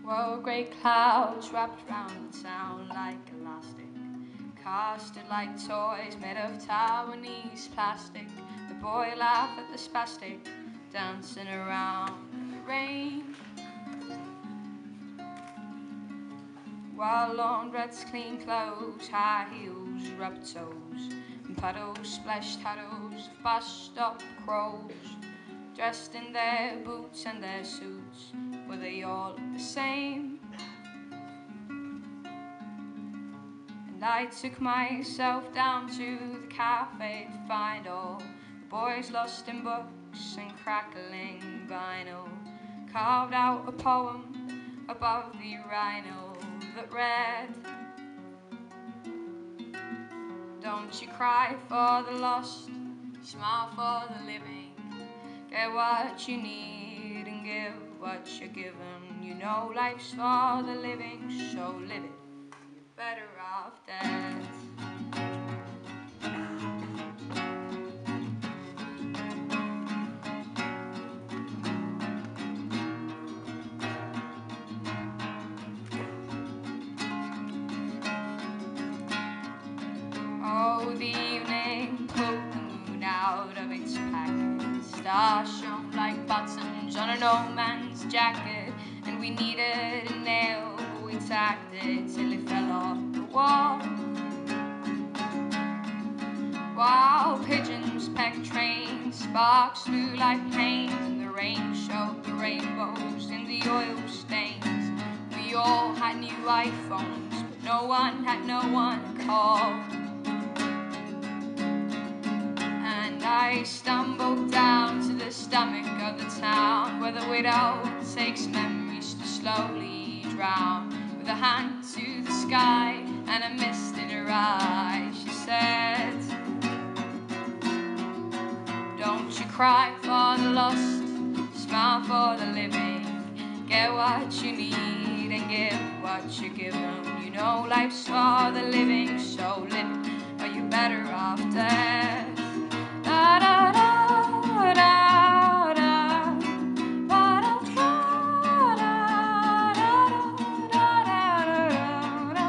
Well, grey clouds wrapped round the town like elastic, casted like toys made of Taiwanese plastic. The boy laughed at the spastic, dancing around in the rain. While laundrettes clean clothes, high heels, rubbed toes, and puddles splashed huddles of bust-up crows, dressed in their boots and their suits. Were they all the same? And I took myself down to the cafe to find all the boys lost in books and crackling vinyl. Carved out a poem above the urinal that read, don't you cry for the lost, smile for the living. Get what you need and give what you're given. You know life's for the living, so live it. You're better off dead. Oh, the evening pulled the moon out of its packet. Stars shone like buttons on an old man's jacket, and we needed a nail, but we tacked it till it fell off the wall. While pigeons pecked trains, sparks flew like planes, and the rain showed the rainbows in the oil stains. We all had new iPhones, but no one had no one to call. I stumbled down to the stomach of the town, where the widow takes memories to slowly drown. With a hand to the sky and a mist in her eye, she said, don't you cry for the lost, smile for the living. Get what you need and give what you're given. You know life's for the living, so live it, or you're better off dead. Da, da, da, da, da. Ba, da, da, da, da, da, da, da.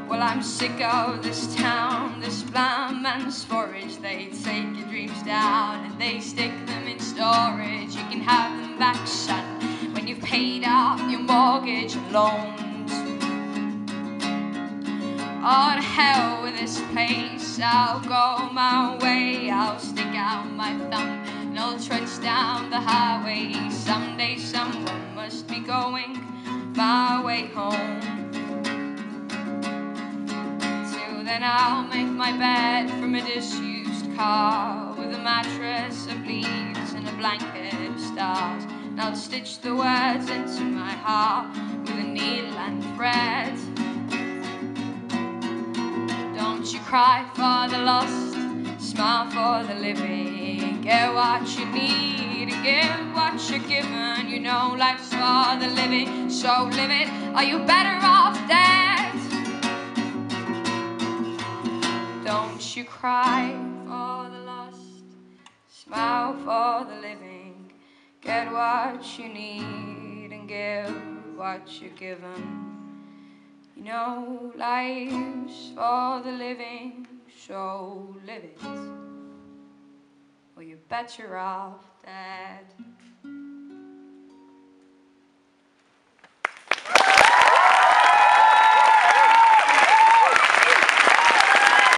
Well, I'm sick of this town, this blind man's forage. They take your dreams down and they stick them in storage. You can have them back, son, when you've paid off your mortgage and loans. Oh, to hell with this place, I'll go my way. I'll stick out my thumb and I'll trudge down the highway. Someday someone must be going my way home. Then I'll make my bed from a disused car, with a mattress of leaves and a blanket of stars. And I'll stitch the words into my heart with a needle and thread. Don't you cry for the lost, smile for the living. Get what you need and give what you're given. You know life's for the living, so live it, or you're better off dead. Don't you cry for the lost, smile for the living. Get what you need and give what you're given. You know life's for the living, so live it, or you're better off dead.